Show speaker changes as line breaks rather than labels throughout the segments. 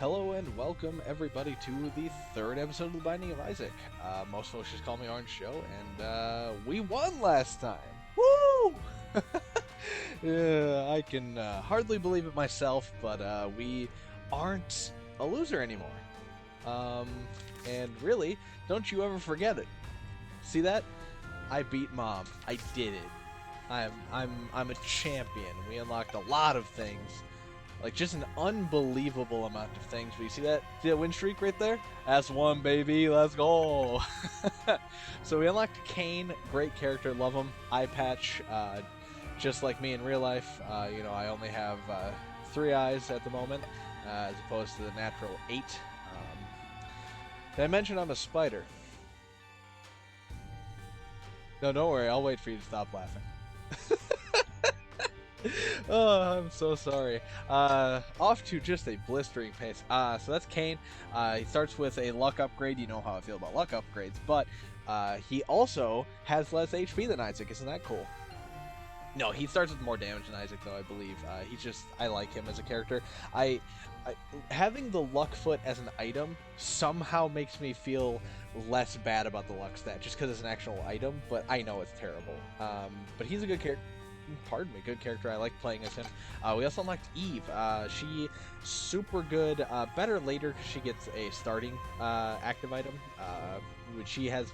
Hello and welcome everybody to the third episode of The Binding of Isaac. Most folks just call me Orange Joe, and we won last time! Woo! Yeah, I can hardly believe it myself, but we aren't a loser anymore. And really, don't you ever forget it. See that? I beat Mom. I did it. I'm a champion. We unlocked a lot of things. Like, just an unbelievable amount of things. But you see that? See that win streak right there? That's one, baby. Let's go. So we unlocked Kane. Great character. Love him. Eye patch. Just like me in real life. I only have 3 eyes at the moment, as opposed to the natural 8. Did I mention I'm a spider? No, don't worry. I'll wait for you to stop laughing. Oh, I'm so sorry. Off to just a blistering pace. So that's Kane. He starts with a luck upgrade. You know how I feel about luck upgrades, but he also has less HP than Isaac. Isn't that cool? No, he starts with more damage than Isaac, though, I believe. I like him as a character. Having the luck foot as an item somehow makes me feel less bad about the luck stat, just because it's an actual item, but I know it's terrible. But he's a good character. Pardon me, good character. I like playing as him. We also unlocked Eve. She super good. Better later because she gets a starting active item, which she has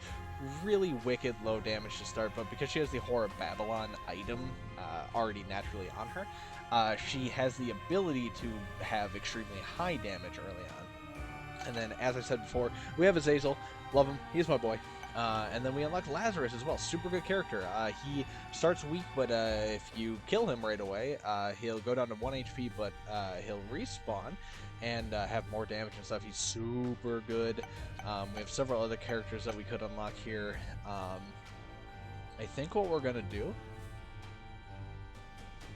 really wicked low damage to start, but because she has the Whore of Babylon item already naturally on her, she has the ability to have extremely high damage early on. And then, as I said before, we have Hazel. Love him. He's my boy. And then we unlock Lazarus as well. Super good character. He starts weak, but if you kill him right away, he'll go down to 1 HP, but he'll respawn and have more damage and stuff. He's super good. We have several other characters that we could unlock here. I think what we're going to do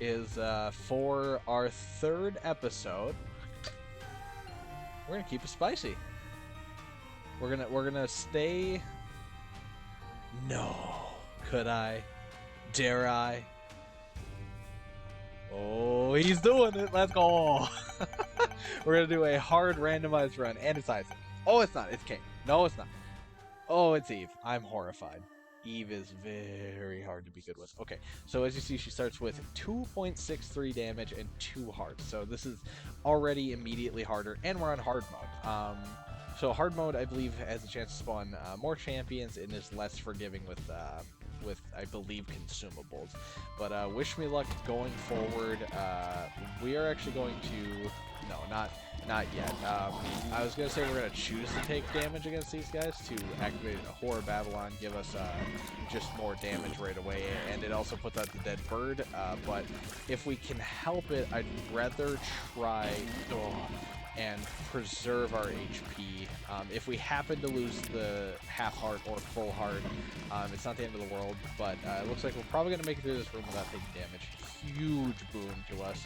is for our third episode, we're going to keep it spicy. We're gonna stay... No. Could I? Dare I? Oh, he's doing it. Let's go. We're going to do a hard randomized run. And it's Isaac. Oh, it's not. It's Kane. No, it's not. Oh, it's Eve. I'm horrified. Eve is very hard to be good with. Okay, so as you see, she starts with 2.63 damage and 2 hearts. So this is already immediately harder. And we're on hard mode. So hard mode, I believe, has a chance to spawn more champions and is less forgiving with I believe, consumables. But wish me luck going forward. We are actually going to... No, not yet. I was going to say we're going to choose to take damage against these guys to activate a Whore of Babylon, give us just more damage right away, and it also puts out the dead bird. But if we can help it, I'd rather try... and preserve our HP. If we happen to lose the half heart or full heart, it's not the end of the world, but it looks like we're probably going to make it through this room without taking damage. Huge boon to us.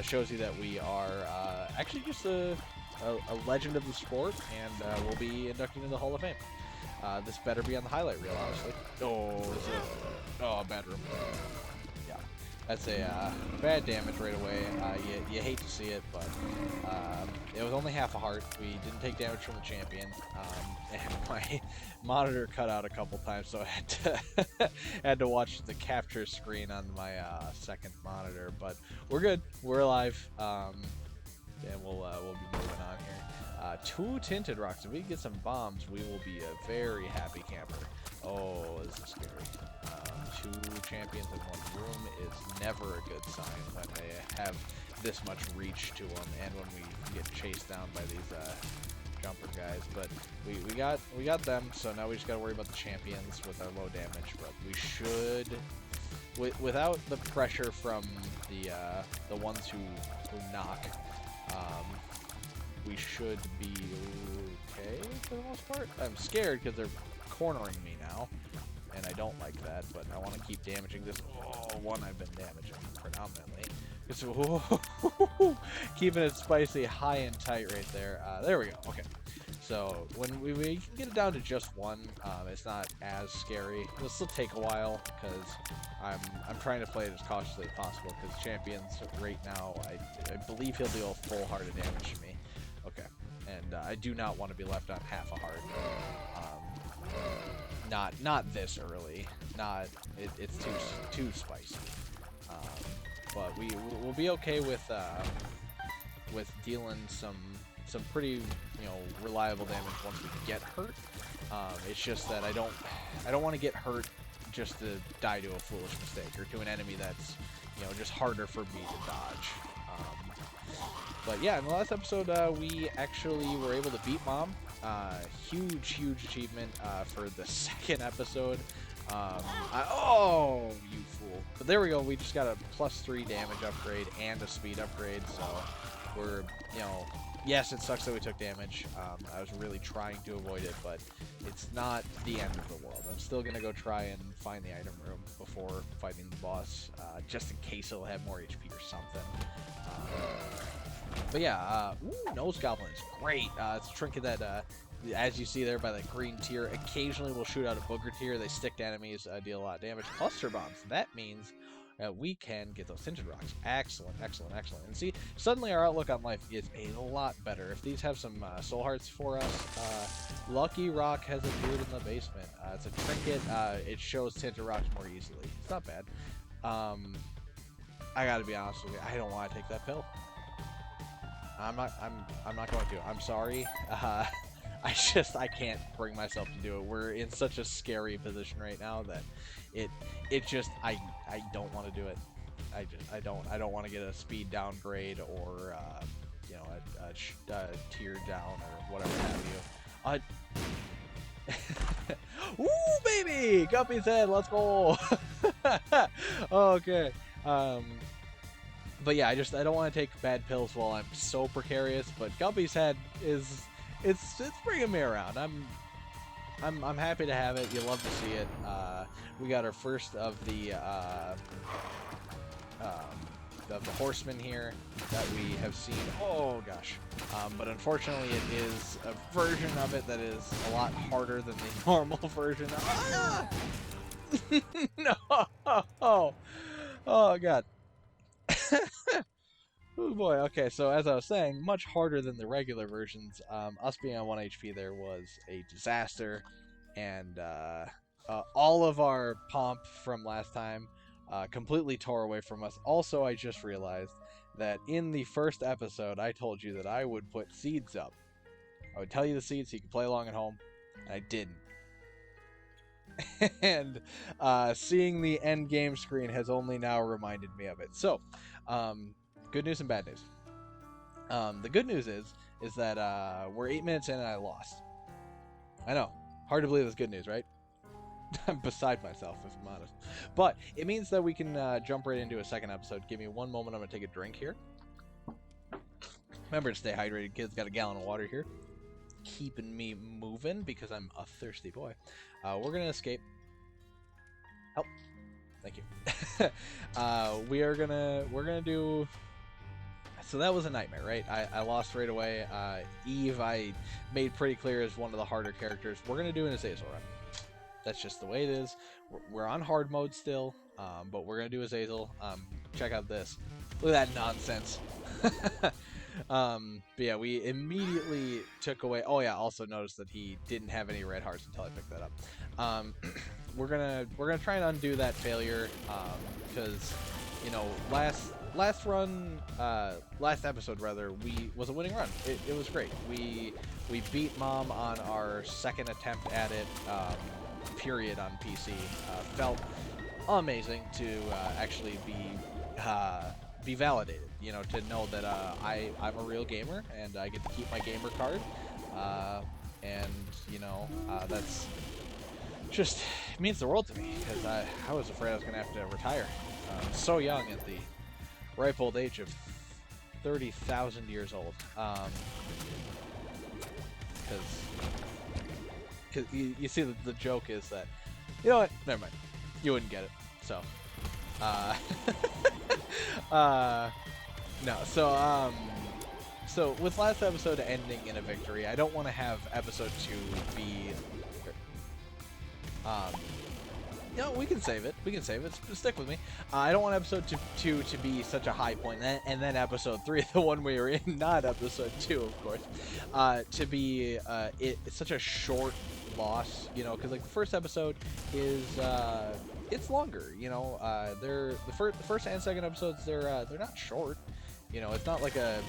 Shows you that we are actually just a legend of the sport, and we'll be inducted into the Hall of Fame. This better be on the highlight reel, honestly. Oh, bad room. Yeah. That's a bad damage right away. You hate to see it, but it was only half a heart. We didn't take damage from the champion, and my monitor cut out a couple times, so I had to watch the capture screen on my second monitor. But we're good. We're alive, and we'll be moving on here. 2 tinted rocks. If we can get some bombs, we will be a very happy camper. Oh, this is scary. 2 champions in one room is never a good sign when they have this much reach to them, and when we get chased down by these jumper guys. But we got them, so now we just got to worry about the champions with our low damage. But we should, without the pressure from the ones who knock, we should be okay for the most part. I'm scared because they're cornering me now, and I don't like that, but I want to keep damaging this one I've been damaging predominantly. It's, keeping it spicy, high and tight right there. There we go. Okay. So when we can get it down to just one, it's not as scary. It'll still take a while because I'm trying to play it as cautiously as possible because champions right now, I believe he'll deal full heart of damage to me. Okay. And I do not want to be left on half a heart. Not this early. It's too spicy. But we'll be okay with dealing some pretty reliable damage once we get hurt. It's just that I don't want to get hurt just to die to a foolish mistake or to an enemy that's just harder for me to dodge. But yeah, in the last episode we actually were able to beat Mom. Huge achievement for the second episode. Oh, you fool. But there we go. We just got a +3 damage upgrade and a speed upgrade. So we're, yes, it sucks that we took damage. I was really trying to avoid it, but it's not the end of the world. I'm still going to go try and find the item room before fighting the boss, just in case he'll have more HP or something. But yeah, Nose Goblin is great. It's a trinket that, as you see there by the green tier, occasionally will shoot out a booger tier. They stick to enemies, deal a lot of damage. Cluster bombs. That means we can get those Cinder Rocks. Excellent. And see, suddenly our outlook on life is a lot better. If these have some soul hearts for us, Lucky Rock has appeared in the basement. It's a trinket. It shows Cinder Rocks more easily. It's not bad. I gotta be honest with you. I don't want to take that pill. I'm not going to. I'm sorry. I can't bring myself to do it. We're in such a scary position right now that it just I don't want to do it. I don't want to get a speed downgrade or a tier down or whatever have you. Ooh, baby! Guppy's head, let's go. Okay. But yeah, I don't want to take bad pills while I'm so precarious. But Guppy's head is it's bringing me around. I'm happy to have it. You love to see it. We got our first of the horsemen here that we have seen. Oh gosh, but unfortunately, it is a version of it that is a lot harder than the normal version. Ah! No. Oh god. Oh boy, okay, so as I was saying, much harder than the regular versions. Us being on 1 HP there was a disaster, and all of our pomp from last time completely tore away from us. Also, I just realized that in the first episode, I told you that I would put seeds up. I would tell you the seeds so you could play along at home, and I didn't. And seeing the end game screen has only now reminded me of it. So, good news and bad news. The good news is that we're 8 minutes in and I lost. I know, hard to believe it's good news, right? I'm beside myself, if I'm honest. But it means that we can jump right into a second episode. Give me one moment, I'm going to take a drink here. Remember to stay hydrated, kids. Got a gallon of water here. Keeping me moving because I'm a thirsty boy. We're going to escape. Help. Thank you. We're gonna do. So that was a nightmare, right? I lost right away. Eve, I made pretty clear, is one of the harder characters. We're gonna do an Hazel run. That's just the way it is. We're on hard mode still, but we're gonna do Hazel. Check out this. Look at that nonsense. But yeah, we immediately took away. Oh yeah, also noticed that he didn't have any red hearts until I picked that up. We're gonna try and undo that failure, because last episode rather, was a winning run. It was great. We beat Mom on our second attempt at it, period, on PC. Felt amazing to actually be validated. To know that I'm a real gamer and I get to keep my gamer card, and that's just means the world to me, because I was afraid I was gonna have to retire so young at the ripe old age of 30,000 years old. Because you see the joke is that, you know what? Never mind. You wouldn't get it. So, no. So with last episode ending in a victory, I don't want to have episode 2 be You know, we can save it. We can save it. Stick with me. I don't want episode 2 to be such a high point, and then episode 3, the one we were in, not episode 2, of course, to be it's such a short loss, you know, because like the first episode is it's longer, you know. They're the first and second episodes. They're not short, you know. It's not like a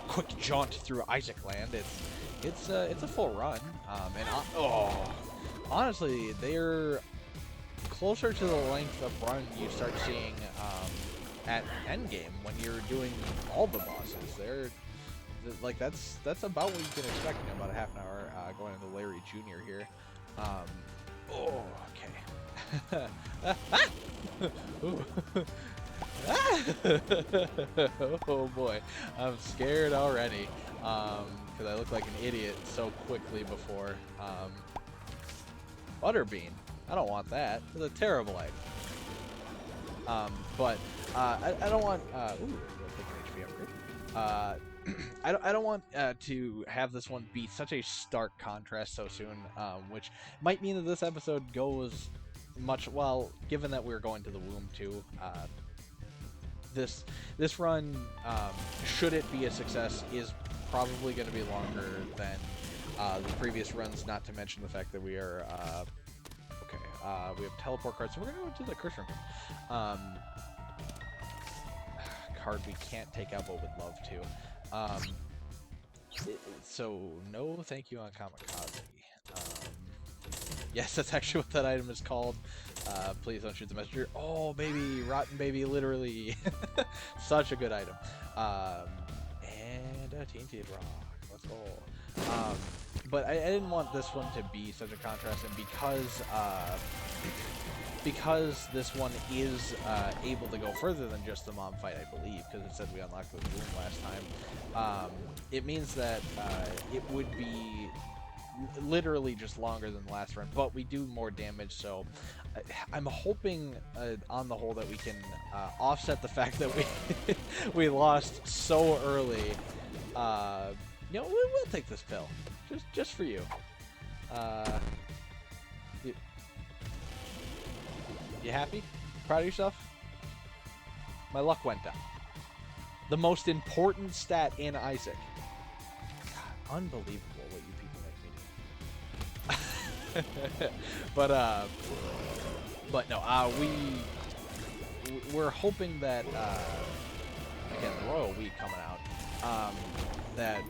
quick jaunt through Isaac Land. It's a full run, honestly, they're closer to the length of run you start seeing at Endgame when you're doing all the bosses. They're like that's about what you can expect in about a half an hour going into Larry Jr. here. Okay. Oh boy, I'm scared already because I look like an idiot so quickly before. Butterbean. I don't want that. It's a terrible item. But I don't want. Ooh, we'll take an HP upgrade. I don't want to have this one be such a stark contrast so soon, which might mean that this episode goes much well. Given that we're going to the womb too, this run, should it be a success, is probably going to be longer than the previous runs. Not to mention the fact that we are. We have teleport cards, so we're gonna go to the curse room. Card we can't take out, but would love to. So no, thank you on Kamikaze. Yes, that's actually what that item is called. Please don't shoot the messenger. Oh, baby, rotten baby, literally. Such a good item. And a tainted rock. Let's go. But I didn't want this one to be such a contrast, and because this one is able to go further than just the mom fight, I believe, because it said we unlocked the womb last time, it means that it would be literally just longer than the last run, but we do more damage, so I'm hoping on the whole that we can offset the fact that we lost so early. You know, we'll take this pill. Just for you. You happy? Proud of yourself? My luck went down. The most important stat in Isaac. God, unbelievable what you people make me do. But no, we're hoping that again, the Royal Week coming out, that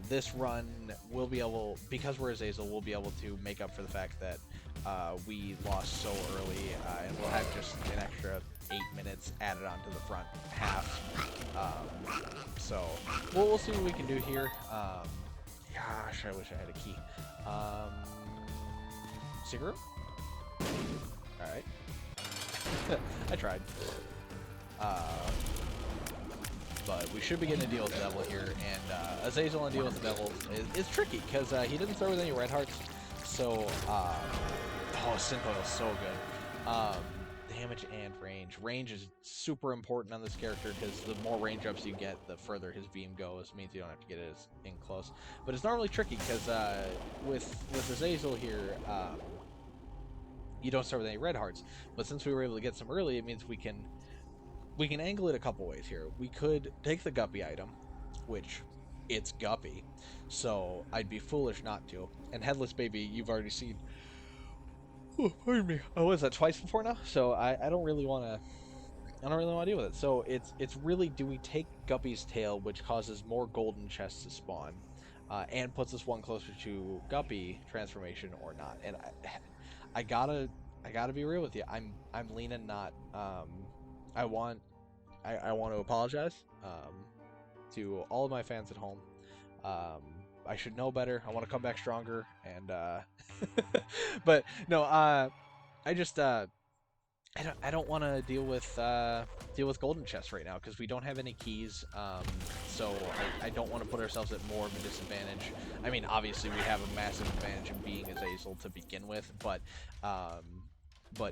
this run will be able, because we're Hazel, we'll be able to make up for the fact that we lost so early, and we'll have just an extra 8 minutes added onto the front half. So we'll see what we can do here. Gosh, I wish I had a key. Cinder Rock? Alright. I tried. But we should be getting a deal with the devil here, and Azazel and deal with the devil is tricky, because he didn't throw with any red hearts, so, oh, synth oil is so good. Damage and range. Range is super important on this character, because the more range ups you get, the further his beam goes. It means you don't have to get it as in close. But it's normally tricky, because with Azazel here, you don't start with any red hearts, but since we were able to get some early, it means we can angle it a couple ways here. We could take the Guppy item, which it's Guppy, so I'd be foolish not to. And Headless Baby, you've already seen. Oh, pardon me. Oh, was that twice before now? So I don't really want to. I don't really want to deal with it. So it's really, do we take Guppy's tail, which causes more golden chests to spawn, and puts us one closer to Guppy transformation, or not? And I gotta be real with you. I'm leaning not. I want to apologize to all of my fans at home. I should know better. I want to come back stronger, and but no, I just I don't want to deal with golden chests right now, because we don't have any keys. So I don't want to put ourselves at more of a disadvantage. I mean, obviously we have a massive advantage in being Azazel to begin with, but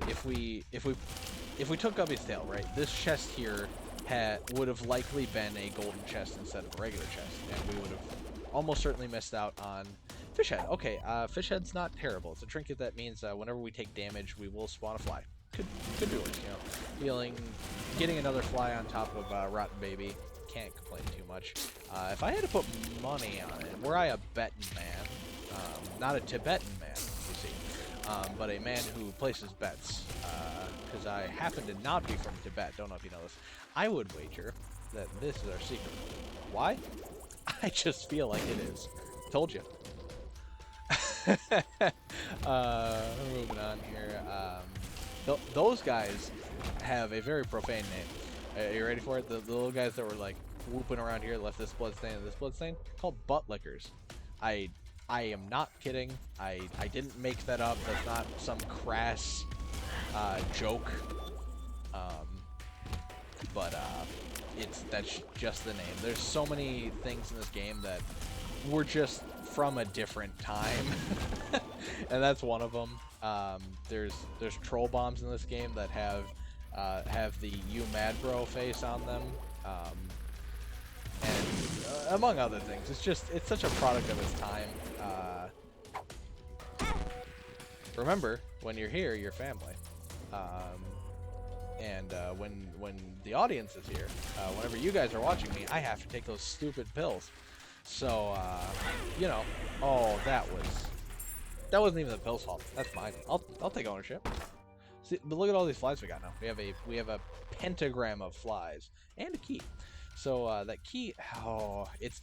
if we took Guppy's tail, right, this chest here would have likely been a golden chest instead of a regular chest, and we would have almost certainly missed out on Fish Head. Okay, Fish Head's not terrible. It's a trinket that means whenever we take damage, we will spawn a fly. could be worse, you know. Getting another fly on top of Rotten Baby, can't complain too much. If I had to put money on it, were I a betting man, not a Tibetan man, you see, but a man who places bets, because I happen to not be from Tibet, don't know if you know this, I would wager that this is our secret. Why? I just feel like it is. Told you. Moving on here. Those guys have a very profane name. Are you ready for it? The little guys that were like whooping around here, left this blood stain and this blood stain, called butt lickers. I am not kidding. I didn't make that up. That's not some crass joke. That's just the name. There's so many things in this game that were just from a different time, and that's one of them. There's troll bombs in this game that have the "you mad bro" face on them, and among other things. It's such a product of its time. Remember, when you're here, you're family. And when the audience is here, whenever you guys are watching me, I have to take those stupid pills. So, you know, oh, that wasn't even the pill's fault. That's mine. I'll take ownership. See, but look at all these flies we got now. We have a pentagram of flies and a key. So that key, oh, it's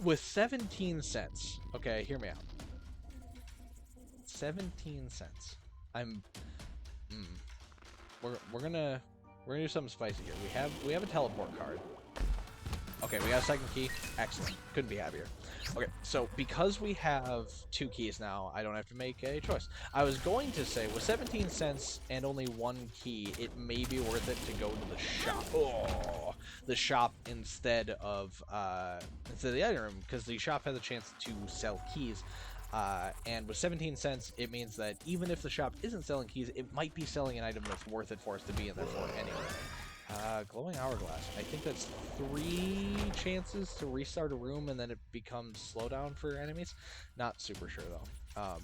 with 17 cents. Okay, hear me out. 17 cents. We're gonna do something spicy here. We have a teleport card. Okay, we got a second key. Excellent. Couldn't be happier. Okay, so because we have 2 keys now, I don't have to make a choice. I was going to say, with 17 cents and only 1 key, it may be worth it to go to the shop. Oh, the shop instead of the item room, because the shop has a chance to sell keys. And with 17 cents, it means that even if the shop isn't selling keys, it might be selling an item that's worth it for us to be in there for anyway. Glowing hourglass. I think that's 3 chances to restart a room and then it becomes slowdown for enemies. Not super sure though.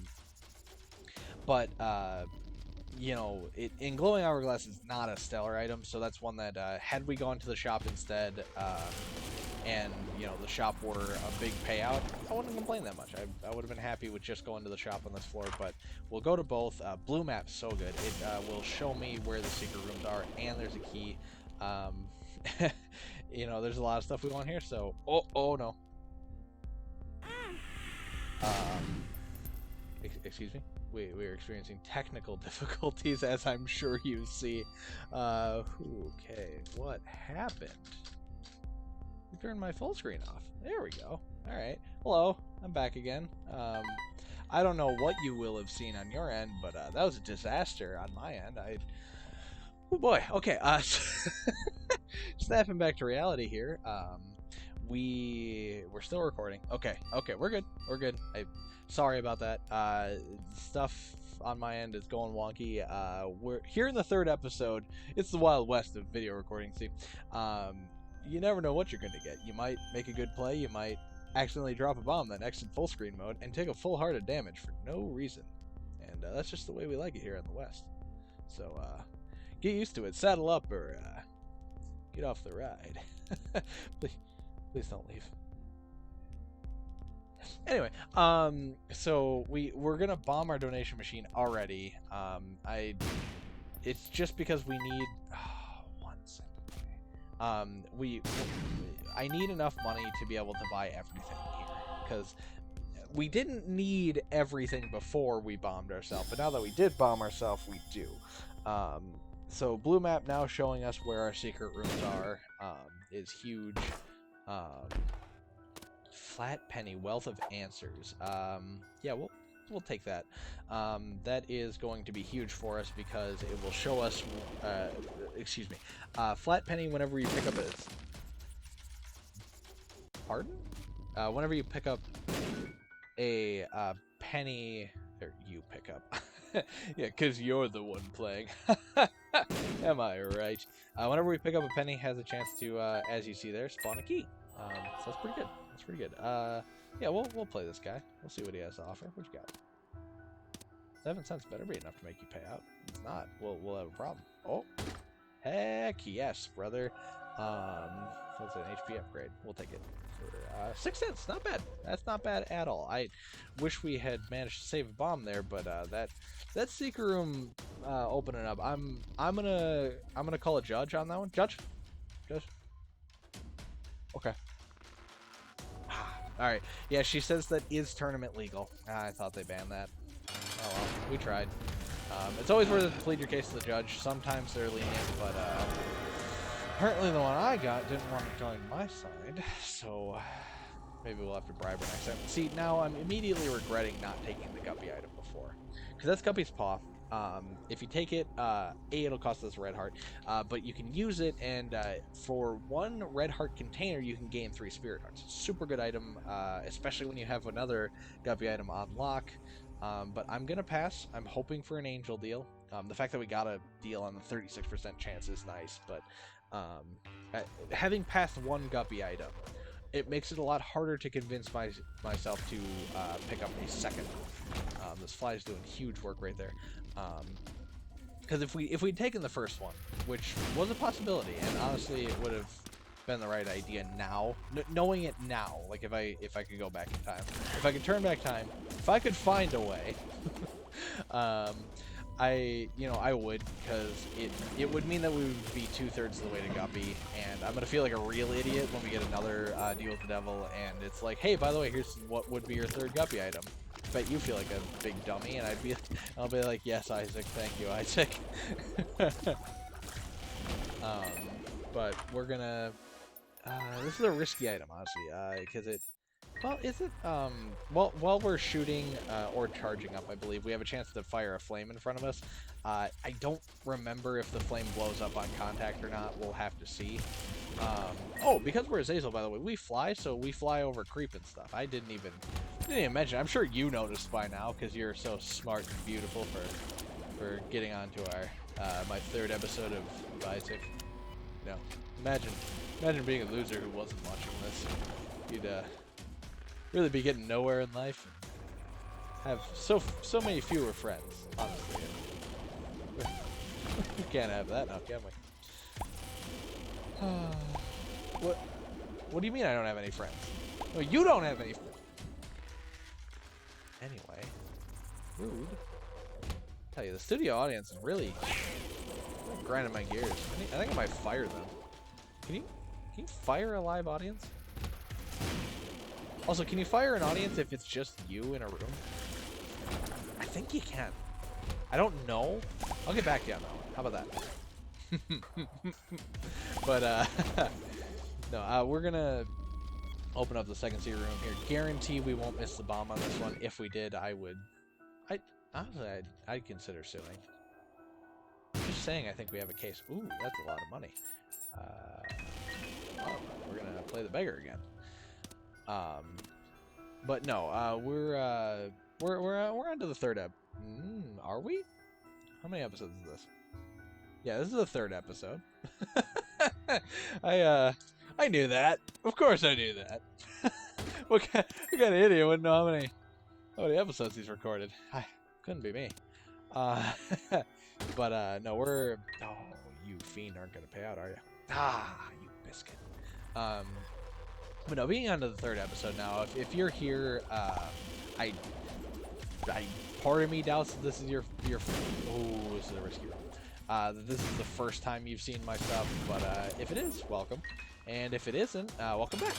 You know, in glowing hourglass is not a stellar item, so that's one that had we gone to the shop instead, and you know the shop were a big payout, I wouldn't complain that much. I would have been happy with just going to the shop on this floor, but we'll go to both. Blue map's so good. It will show me where the secret rooms are, and there's a key. You know, there's a lot of stuff we want here, so oh no. Excuse me. We're experiencing technical difficulties, as I'm sure you see. Okay, what happened? You turned my full screen off. There we go. All right. Hello, I'm back again. I don't know what you will have seen on your end, but that was a disaster on my end. Oh boy. Okay. Snapping back to reality here. We're still recording. Okay, we're good. Sorry about that. Stuff on my end is going wonky. We're here in the 3rd episode. It's the Wild West of video recording. See, you never know what you're going to get. You might make a good play. You might accidentally drop a bomb that exits full screen mode and take a full heart of damage for no reason. And that's just the way we like it here in the West. So get used to it. Saddle up or get off the ride. Please don't leave. Anyway, so we're gonna bomb our donation machine already. It's just because we need 1 second. I need enough money to be able to buy everything here, because we didn't need everything before we bombed ourselves, but now that we did bomb ourselves, we do. So blue map now showing us where our secret rooms are is huge. Flat penny, wealth of answers. Yeah, we'll take that. That is going to be huge for us because it will show us. Excuse me. Flat penny. Whenever you pick up a. Pardon? Whenever you pick up a penny, or you pick up. Yeah, because you're the one playing. Am I right? Whenever we pick up a penny, has a chance to, as you see there, spawn a key. So that's pretty good. That's pretty good. Yeah, we'll play this guy. We'll see what he has to offer. What you got? 7 cents better be enough to make you pay out. If it's not, we'll have a problem. Oh, heck yes, brother. That's an HP upgrade. We'll take it for 6 cents. Not bad. That's not bad at all. I wish we had managed to save a bomb there, but that secret room opening up. I'm gonna call a judge on that one. Judge. Okay. All right. Yeah, she says that is tournament legal. I thought they banned that. Oh well, we tried. It's always worth it to plead your case to the judge. Sometimes they're lenient, but apparently the one I got didn't want to join my side, so maybe we'll have to bribe her next time. See, now I'm immediately regretting not taking the guppy item before, because that's Guppy's Paw. If you take it, it'll cost us a red heart, but you can use it, and for 1 red heart container, you can gain 3 spirit hearts. Super good item, especially when you have another guppy item on lock. But I'm gonna pass. I'm hoping for an angel deal. The fact that we got a deal on the 36% chance is nice, but having passed 1 guppy item, it makes it a lot harder to convince myself to pick up a second. This fly is doing huge work right there. Because if we'd taken the first one, which was a possibility, and honestly it would have been the right idea now, knowing it now, like if I could go back in time, if I could turn back time, if I could find a way, I would, because it would mean that we would be 2/3 of the way to Guppy, and I'm gonna feel like a real idiot when we get another deal with the devil, and it's like, hey, by the way, here's what would be your 3rd Guppy item. Bet you feel like a big dummy, and I'll be like, yes, Isaac, thank you, Isaac. But we're gonna. This is a risky item, honestly, because while we're shooting or charging up, I believe we have a chance to fire a flame in front of us. I don't remember if the flame blows up on contact or not. We'll have to see. Oh, because we're Hazel, by the way, we fly, so we fly over creep and stuff. I didn't even mention. I'm sure you noticed by now, because you're so smart and beautiful for getting onto our my 3rd episode of Isaac. You know, imagine being a loser who wasn't watching this. You'd really be getting nowhere in life. Have so many fewer friends, honestly. We can't have that now, can we? What do you mean I don't have any friends? No, you don't have any friends. Anyway, rude. Tell you, the studio audience is really grinding my gears. I think I might fire them. Can you fire a live audience? Also, can you fire an audience if it's just you in a room? I think you can. I don't know. I'll get back to you on that one. How about that? But, no, we're gonna open up the second secret room here. Guarantee we won't miss the bomb on this one. If we did, honestly, I'd consider suing. Just saying, I think we have a case. Ooh, that's a lot of money. Oh, we're gonna play the beggar again. But no, we're on to the 3rd ep. Are we? How many episodes is this? Yeah, this is the 3rd episode. I knew that. Of course I knew that. What kind of idiot wouldn't know how many episodes he's recorded? Couldn't be me. But no, we're. Oh, you fiend aren't gonna pay out, are you? You biscuit. But no, being on to the 3rd episode now. If you're here, I part of me doubts that this is your. Oh, this is a risky room. This is the first time you've seen my stuff, but if it is, welcome. And if it isn't, welcome back.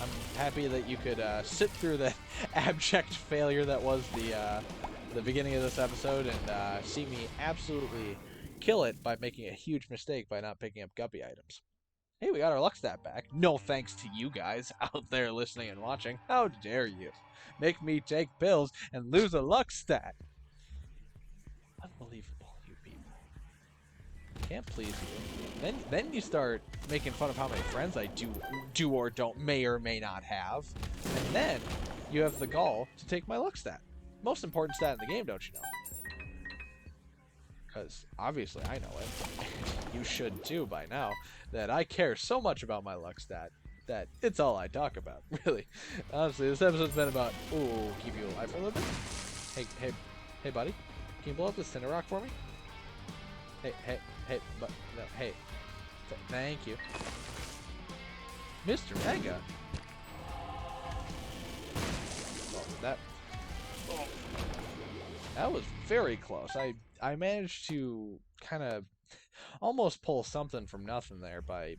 I'm happy that you could sit through the abject failure that was the beginning of this episode and see me absolutely kill it by making a huge mistake by not picking up guppy items. Hey, we got our luck stat back. No thanks to you guys out there listening and watching. How dare you make me take pills and lose a luck stat? Unbelievable, you people. Can't please you. Then you start making fun of how many friends I do or don't, may or may not have. And then you have the gall to take my luck stat. Most important stat in the game, don't you know? Because obviously I know it. You should too by now. That I care so much about my luck stat that it's all I talk about. Really. Honestly, this episode's been about, keep you alive for a little bit. Hey, Hey, buddy. Can you blow up the Cinder Rock for me? Hey, but no, hey. Thank you. Mr. Mega? Oh, that was very close. I managed to kind of almost pull something from nothing there by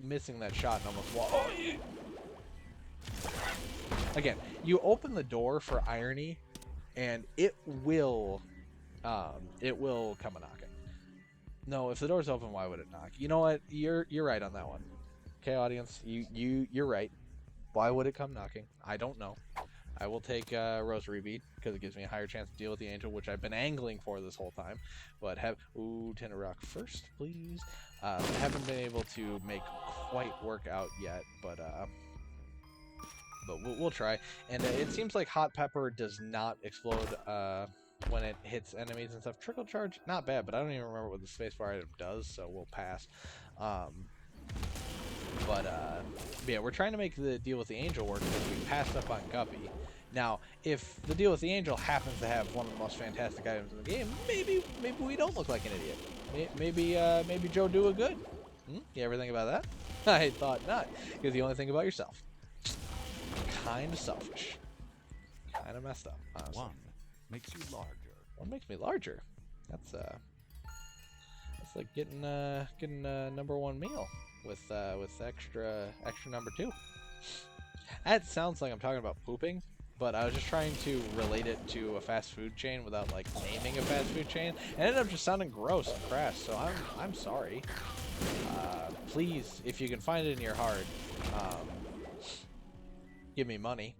missing that shot and almost oh, yeah. Again, you open the door for irony, and it will come a knocking. No, if the door's open, why would it knock? You know what? You're right on that one. Okay, audience, you're right. Why would it come knocking? I don't know. I will take Rosary Bead because it gives me a higher chance to deal with the angel, which I've been angling for this whole time. But Cinder Rock first, please. Haven't been able to make quite work out yet, but we'll try. And it seems like Hot Pepper does not explode when it hits enemies and stuff. Trickle Charge, not bad, but I don't even remember what the spacebar item does, so we'll pass. But yeah, we're trying to make the deal with the angel work because we passed up on Guppy. Now, if the deal with the angel happens to have one of the most fantastic items in the game, maybe we don't look like an idiot. Maybe Joe do a good. You ever think about that? I thought not, because you only think about yourself. Kind of selfish. Kind of messed up, honestly.
One makes you larger.
One makes me larger. That's like getting number one meal with extra number two. That sounds like I'm talking about pooping, but I was just trying to relate it to a fast food chain without like naming a fast food chain. It ended up just sounding gross and crass, so I'm sorry. Please, if you can find it in your heart, give me money.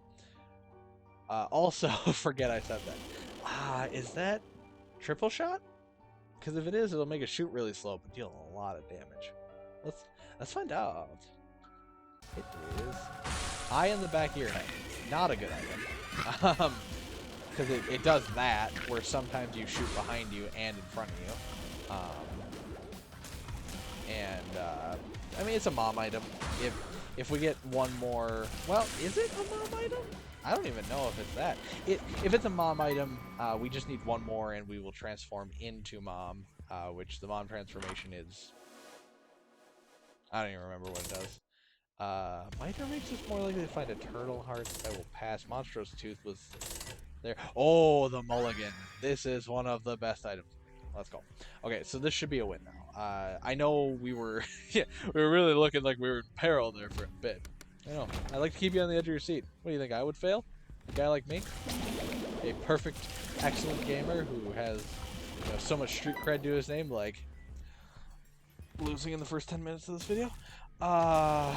Also, forget I said that. Is that triple shot? Because if it is, it'll make it shoot really slow, but deal a lot of damage. Let's find out. It is eye in the back of your head. Not a good item. Because it does that, where sometimes you shoot behind you and in front of you. I mean, it's a mom item. If we get one more... Well, is it a mom item? I don't even know if it's that. If it's a mom item, we just need one more and we will transform into mom, which the mom transformation is... I don't even remember what it does. Miter makes us more likely to find a turtle heart. I will pass. Monstrous Tooth was there. Oh, the mulligan. This is one of the best items. Let's go. Okay, so this should be a win now. I know we were we were really looking like we were in peril there for a bit. I know. I like to keep you on the edge of your seat. What do you think? I would fail? A guy like me? A perfect, excellent gamer who has so much street cred to his name, like losing in the first 10 minutes of this video? I'm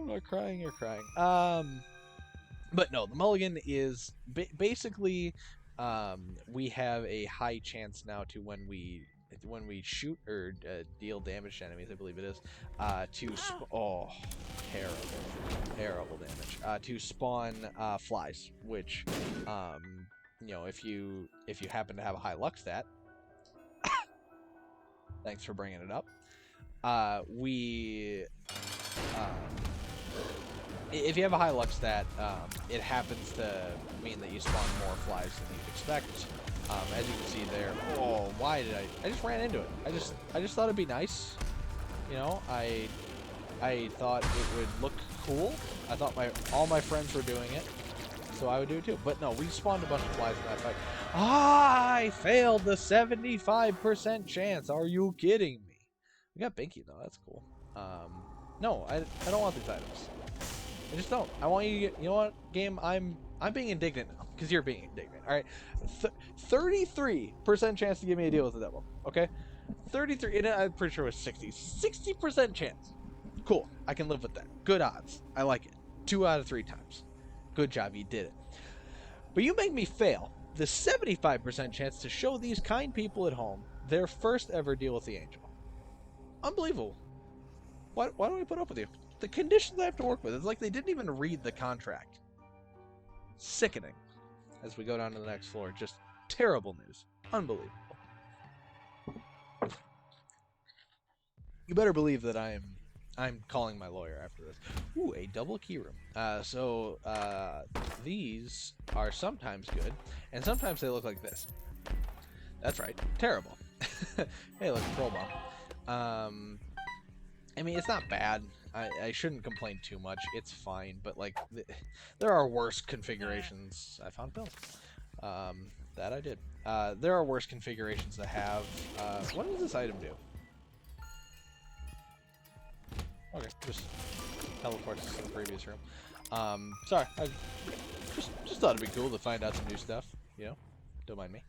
not crying, you're crying. But no, the mulligan is basically we have a high chance now to when we shoot or deal damage to enemies, I believe it is, terrible damage, to spawn flies, which if you happen to have a high luck stat, thanks for bringing it up, if you have a high luck stat, it happens to mean that you spawn more flies than you'd expect. As you can see there, why did I just ran into it. I just thought it'd be nice. I thought it would look cool. I thought all my friends were doing it, so I would do it too. But no, we spawned a bunch of flies in that fight. I failed the 75% chance. Are you kidding me? We got Binky though. That's cool. No, I don't want these items. I just don't. I want you to get, you know what, game? I'm being indignant now because you're being indignant. All right, 33% chance to give me a deal with the devil. Okay, 33. And I'm pretty sure it was 60% chance. Cool. I can live with that. Good odds. I like it. 2 out of 3 times. Good job. You did it. But you make me fail the 75% chance to show these kind people at home their first ever deal with the angel. Unbelievable. Why don't we put up with you? The conditions I have to work with, it's like they didn't even read the contract. Sickening. As we go down to the next floor, just terrible news. Unbelievable. You better believe that I am I'm calling my lawyer after this. Ooh, a double key room. These are sometimes good, and sometimes they look like this. That's right, terrible. Hey, look, troll bomb. I mean, it's not bad. I shouldn't complain too much. It's fine, but like, there are worse configurations. I found pills. That I did. There are worse configurations to have. What does this item do? Okay, just teleports to the previous room. Sorry, I just thought it'd be cool to find out some new stuff. You know, don't mind me.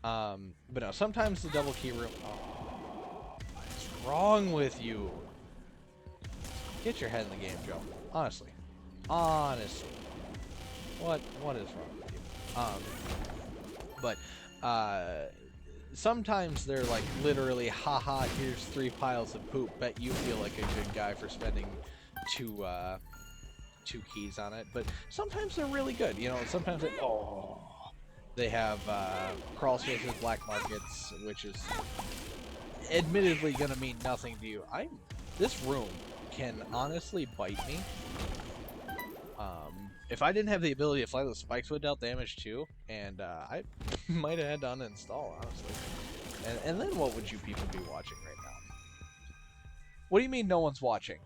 But no, sometimes the double key room. Oh, what's wrong with you? Get your head in the game, Joe. Honestly, what is wrong with you? But sometimes they're like literally, haha, here's 3 piles of poop. Bet you feel like a good guy for spending two keys on it. But sometimes they're really good. You know, sometimes they have crawl spaces, black markets, which is admittedly gonna mean nothing to you. This room can honestly bite me. If I didn't have the ability to fly, those spikes would dealt damage too, and I might have had to uninstall, honestly. And then what would you people be watching right now? What do you mean no one's watching?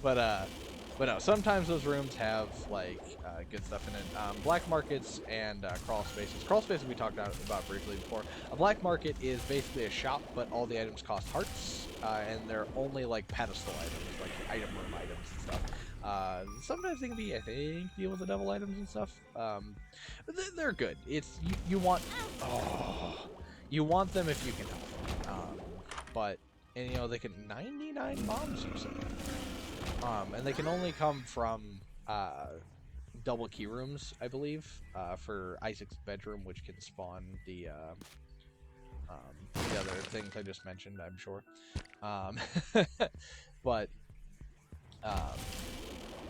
But no, sometimes those rooms have like good stuff in it. Black markets and crawl spaces. Crawl spaces we talked about briefly before. A black market is basically a shop, but all the items cost hearts, and they're only like pedestal items, like item room items and stuff. Sometimes they can be, I think, deal with the double items and stuff. They're good. It's you want you want them if you can help them. And you know, they can 99 bombs, you say. And they can only come from double key rooms, I believe, for Isaac's bedroom, which can spawn the other things I just mentioned, I'm sure. But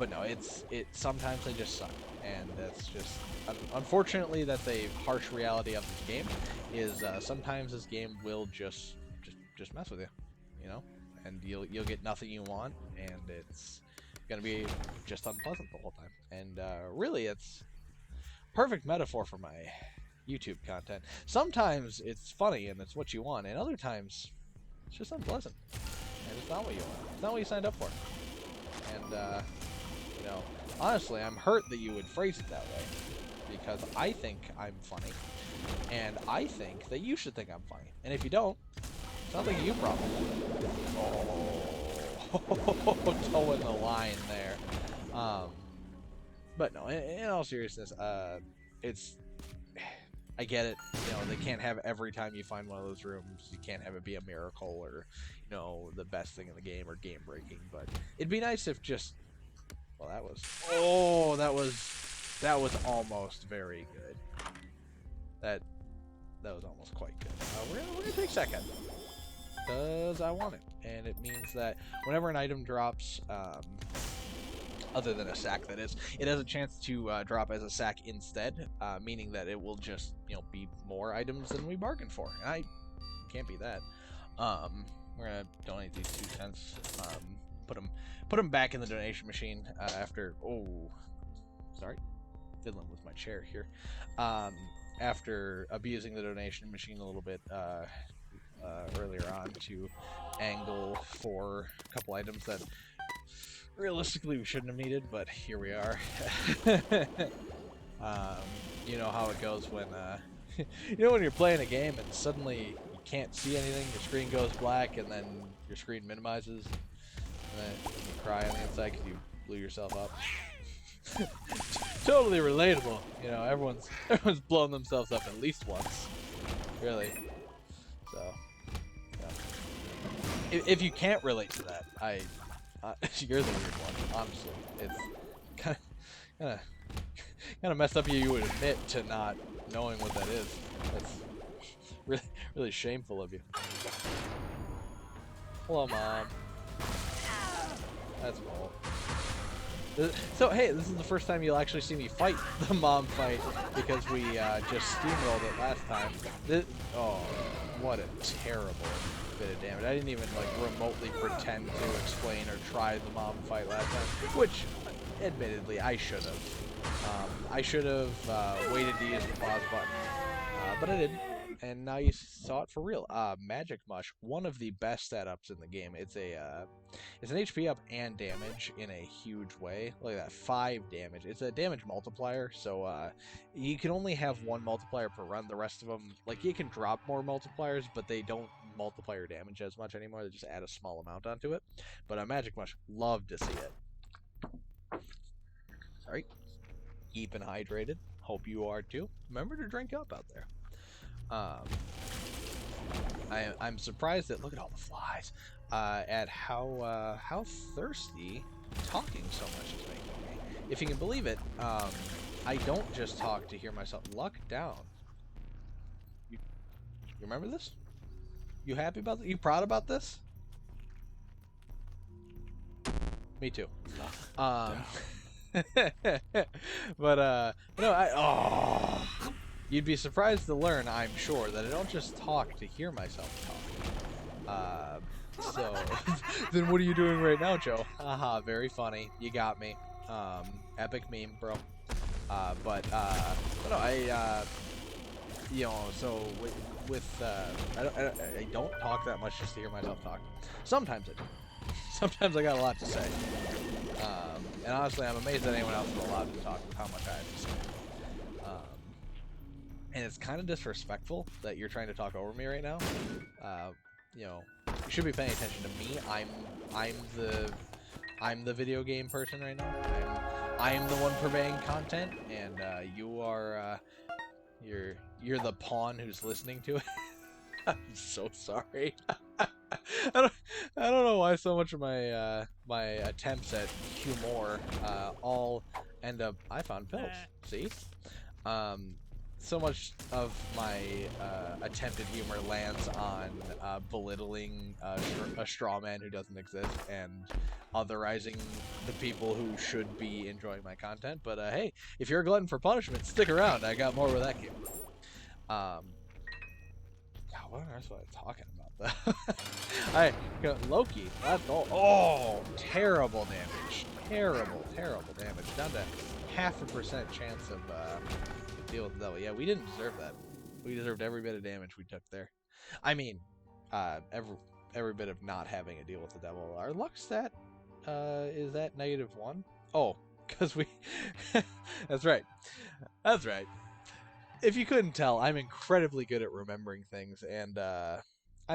no, sometimes they just suck, and that's just unfortunately that's a harsh reality of this game. Is sometimes this game will just mess with you, you know, and you'll get nothing you want, and it's gonna be just unpleasant the whole time. And really, it's perfect metaphor for my YouTube content. Sometimes it's funny and it's what you want, and other times it's just unpleasant and it's not what you want. It's not what you signed up for. And you know, honestly, I'm hurt that you would phrase it that way, because I think I'm funny, and I think that you should think I'm funny. And if you don't, sounds like you probably. Oh, towing the line there. But no, in all seriousness, I get it. You know, they can't have every time you find one of those rooms, you can't have it be a miracle or, you know, the best thing in the game or game breaking. But it'd be nice if just, well, that was almost very good. That was almost quite good. We're gonna take second, because I want it, and it means that whenever an item drops, other than a sack, that is, it has a chance to drop as a sack instead, meaning that it will just, you know, be more items than we bargained for, and I can't be that. We're gonna donate these 2 cents, put them back in the donation machine after. Oh, sorry, fiddling with my chair here. After abusing the donation machine a little bit earlier on to angle for a couple items that realistically we shouldn't have needed, but here we are. You know how it goes when when you're playing a game and suddenly you can't see anything, your screen goes black, and then your screen minimizes, and then you cry on the inside because you blew yourself up. Totally relatable. You know, everyone's blown themselves up at least once, really. So, yeah. If you can't relate to that, you're the weird one. Honestly, it's kind of messed up. You would admit to not knowing what that is. That's really shameful of you. Hello, Mom. That's cool. So hey, this is the first time you'll actually see me fight the mom fight, because we just steamrolled it last time. Oh, what a terrible bit of damage. I didn't even like remotely pretend to explain or try the mom fight last time, which, admittedly, I should have. I should have waited to use the pause button, but I didn't. And now you saw it for real. Magic Mush, one of the best setups in the game. It's an HP up and damage in a huge way. Look at that, 5 damage. It's a damage multiplier, so you can only have one multiplier per run. The rest of them, like, you can drop more multipliers, but they don't multiply your damage as much anymore. They just add a small amount onto it. But Magic Mush, love to see it. Sorry. Keeping hydrated. Hope you are too. Remember to drink up out there. I'm surprised that, look at all the flies, at how thirsty talking so much is making me. If you can believe it, I don't just talk to hear myself. Luck down. You remember this? You happy about this? You proud about this? Me too. But no, you'd be surprised to learn, I'm sure, that I don't just talk to hear myself talk. So, then what are you doing right now, Joe? Haha, very funny. You got me. Epic meme, bro. But no, you know, so I don't talk that much just to hear myself talk. Sometimes I do. Sometimes I got a lot to say. And honestly, I'm amazed that anyone else is allowed to talk with how much I have to say. And it's kind of disrespectful that you're trying to talk over me right now. You know, you should be paying attention to me. I'm the video game person right now. I am the one purveying content, and you are you're the pawn who's listening to it. I'm so sorry. I don't know why so much of my my attempts at humor all end up. I found pills. See, so much of my attempted humor lands on belittling a straw man who doesn't exist and otherizing the people who should be enjoying my content. But hey, if you're a glutton for punishment, stick around. I got more where that came from. God, what on earth was I talking about, though? Alright, Loki. That's all. Oh, terrible damage. Terrible damage. Down to 0.5% chance of deal with the devil. Yeah, we didn't deserve that. We deserved every bit of damage we took there. I mean, every bit of not having a deal with the devil. Our luck stat is at -1. Oh, because we. That's right. That's right. If you couldn't tell, I'm incredibly good at remembering things, and I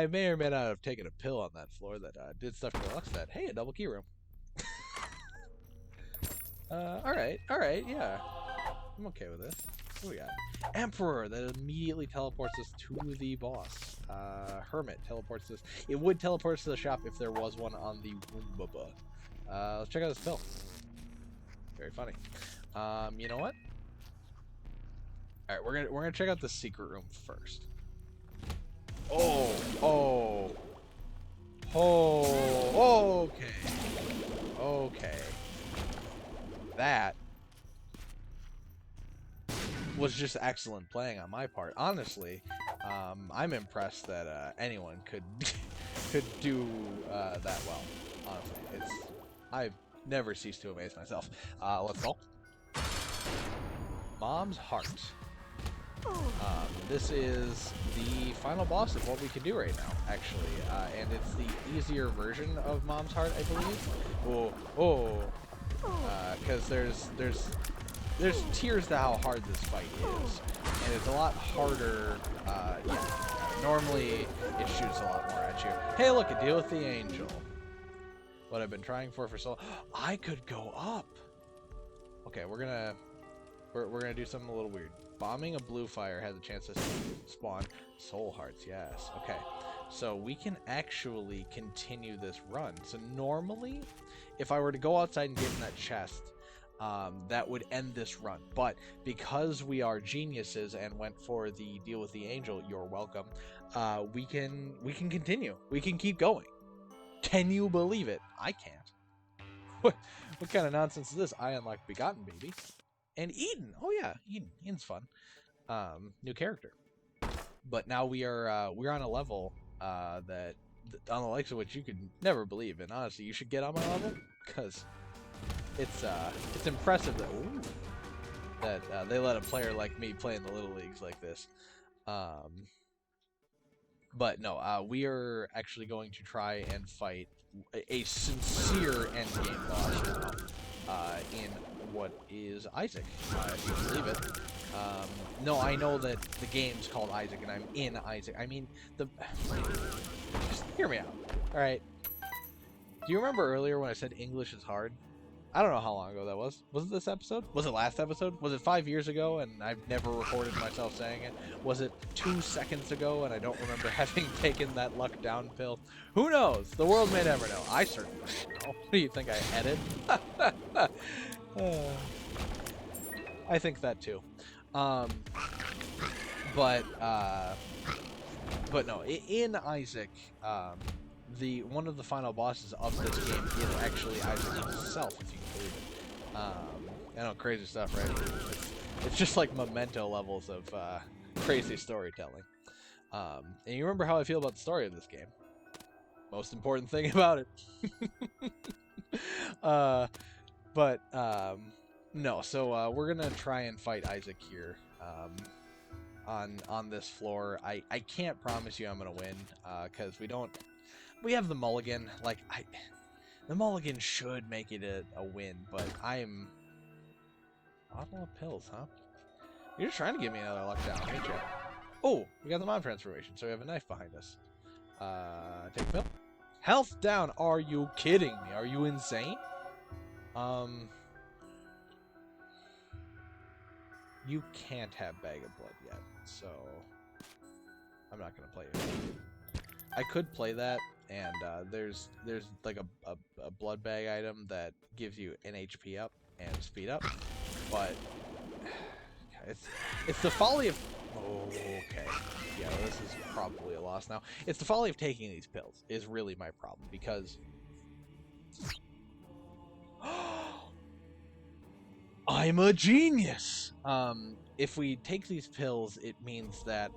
may or may not have taken a pill on that floor that did stuff to the luck stat. Hey, a double key room. Alright, yeah. I'm okay with this. What we got? Emperor, that immediately teleports us to the boss. Hermit teleports us. It would teleport us to the shop if there was one on the Woombaba. Let's check out this pill. Very funny. You know what? Alright, we're gonna check out the secret room first. Oh, okay. That was just excellent playing on my part. Honestly, I'm impressed that anyone could do that well. Honestly, I've never ceased to amaze myself. Let's go. Mom's Heart. This is the final boss of what we can do right now, actually, and it's the easier version of Mom's Heart, I believe. Because there's tiers to how hard this fight is, and it's a lot harder. Yeah, normally it shoots a lot more at you. Hey, look, a deal with the angel. What I've been trying for so long. I could go up. Okay, we're gonna do something a little weird. Bombing a blue fire has a chance to spawn soul hearts. Yes. Okay. So we can actually continue this run. So normally, if I were to go outside and get in that chest, that would end this run. But because we are geniuses and went for the deal with the angel, you're welcome. We can continue. We can keep going. Can you believe it? I can't. What kind of nonsense is this? I unlocked Begotten Baby. And Eden. Oh yeah, Eden. Eden's fun. New character. But now we're on a level that on the likes of which you could never believe. And honestly, you should get on my level, because it's impressive that they let a player like me play in the little leagues like this. But no, we are actually going to try and fight a sincere endgame boss now, in what is Isaac, if you can believe it. No, I know that the game's called Isaac, and I'm in Isaac. I mean, just hear me out, alright? Do you remember earlier when I said English is hard? I don't know how long ago that was. Was it this episode? Was it last episode? Was it 5 years ago and I've never recorded myself saying it? Was it 2 seconds ago and I don't remember having taken that luck down pill? Who knows? The world may never know. I certainly don't know. What do you think I headed? I think that too. But no, in Isaac, one of the final bosses of this game is actually Isaac himself, if you can believe it. I know, crazy stuff, right? It's just like Memento levels of crazy storytelling. And you remember how I feel about the story of this game. Most important thing about it. No, so we're gonna try and fight Isaac here. On this floor. I can't promise you I'm gonna win, because we have the mulligan. Like, the mulligan should make it a win, but I'm... Bottle of pills, huh? You're just trying to give me another luck down, ain't you? Oh, we got the mom transformation, so we have a knife behind us. Take a pill. Health down! Are you kidding me? Are you insane? You can't have Bag of Blood yet, so I'm not gonna play it. I could play that, and there's like a blood bag item that gives you an HP up and speed up, but it's the folly of... Oh, okay. Yeah, this is probably a loss now. It's the folly of taking these pills is really my problem, because I'm a genius! If we take these pills, it means that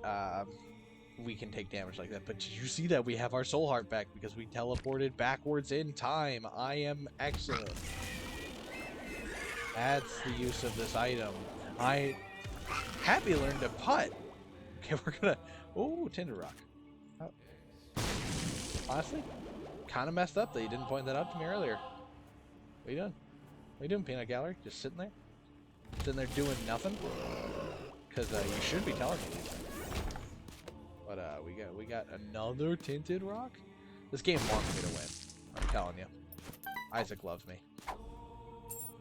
we can take damage like that. But did you see that we have our soul heart back because we teleported backwards in time? I am excellent. That's the use of this item. I happy learned to putt. Okay, we're gonna... Oh, Cinder Rock. Oh. Honestly, kind of messed up that you didn't point that out to me earlier. What are you doing? What are you doing, Peanut Gallery? Just sitting there? Sitting there doing nothing? Because you should be telling me these things. But we got another Tinted Rock? This game wants me to win. I'm telling you. Isaac loves me.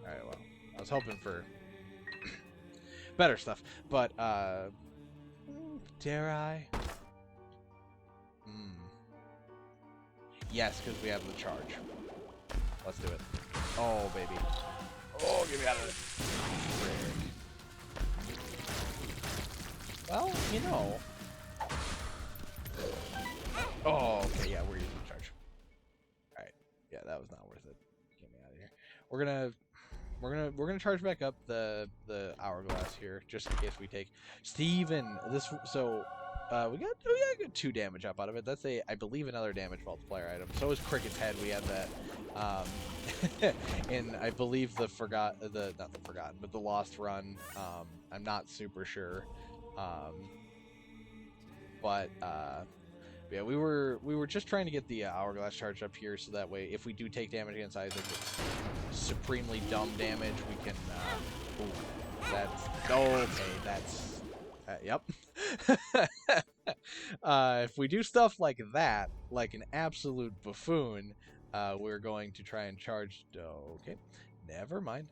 Alright, well. I was hoping for better stuff. But, dare I? Yes, because we have the charge. Let's do it. Oh, baby. Oh, get me out of it. Well, you know. Oh, okay, yeah, we're using the charge. Alright. Yeah, that was not worth it. Get me out of here. We're gonna charge back up the hourglass here, just in case we take Steven. We got 2 damage up out of it. That's I believe another damage multiplier item. So is Cricket's head. We have that. And I believe the Lost Run. I'm not super sure. Yeah, we were just trying to get the hourglass charge up here, so that way, if we do take damage against Isaac, it's supremely dumb damage. We can. Yep. If we do stuff like that, like an absolute buffoon, we're going to try and charge. Okay, never mind.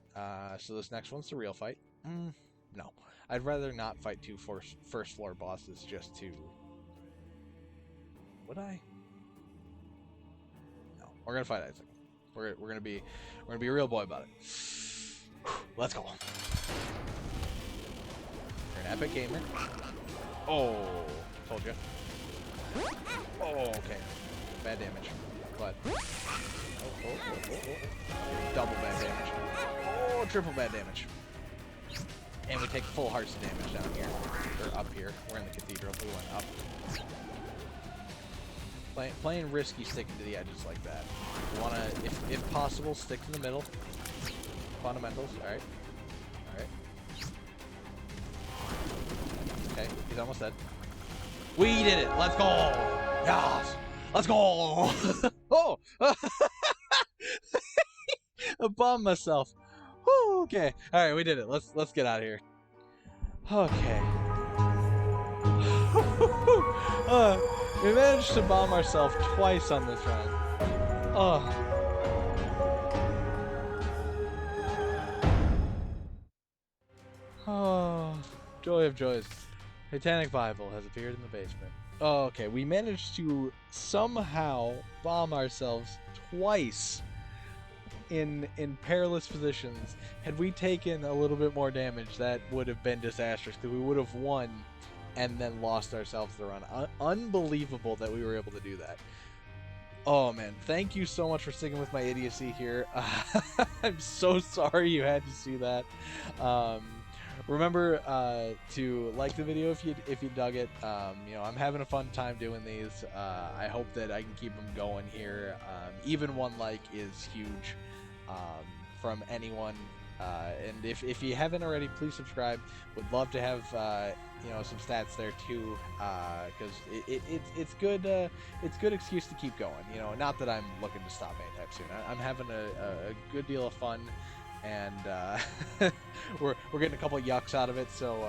So this next one's the real fight. No, I'd rather not fight 2 first floor bosses just to. Would I? No, we're gonna fight Isaac. We're gonna be a real boy about it. Let's go. You're an epic gamer. Oh, told you. Oh, okay. Bad damage, but double bad damage. Oh, triple bad damage. And we take full hearts of damage down here, or up here. We're in the cathedral. We went up. Playing risky, sticking to the edges like that. You wanna, if possible, stick to the middle. Fundamentals. All right. All right. Okay, he's almost dead. We did it. Let's go. Yes. Let's go. Oh. I bombed myself. Whew, okay. All right, we did it. Let's get out of here. Okay. We managed to bomb ourselves twice on this run. Oh. Oh, joy of joys. Satanic Bible has appeared in the basement. Oh, okay, we managed to somehow bomb ourselves twice in perilous positions. Had we taken a little bit more damage, that would have been disastrous, because we would have won and then lost ourselves the run. Unbelievable that we were able to do that. Oh man, thank you so much for sticking with my idiocy here. I'm so sorry you had to see that. Remember to like the video if you dug it. You know, I'm having a fun time doing these. I hope that I can keep them going here. Even one like is huge from anyone. And if you haven't already, please subscribe. Would love to have you know, some stats there too, because it's good. It's good excuse to keep going. You know, not that I'm looking to stop anytime soon. I'm having a good deal of fun. And we're getting a couple of yucks out of it, so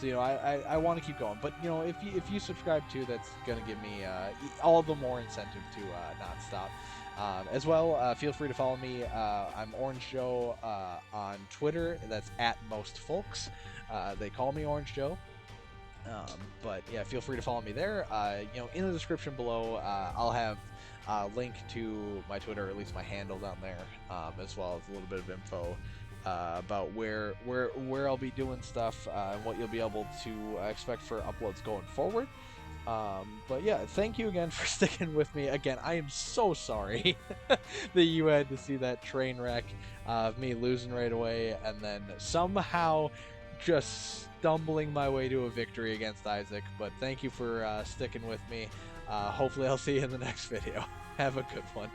you know, I want to keep going. But you know, if you subscribe too, that's gonna give me all the more incentive to not stop. As well, feel free to follow me. I'm Orange Joe on Twitter. That's @mostfolks. They call me Orange Joe. But yeah, feel free to follow me there. You know, in the description below, I'll have link to my Twitter, or at least my handle down there, as well as a little bit of info about where I'll be doing stuff and what you'll be able to expect for uploads going forward. But yeah, thank you again for sticking with me. Again, I am so sorry that you had to see that train wreck of me losing right away and then somehow just stumbling my way to a victory against Isaac. But thank you for sticking with me. Hopefully I'll see you in the next video. Have a good one.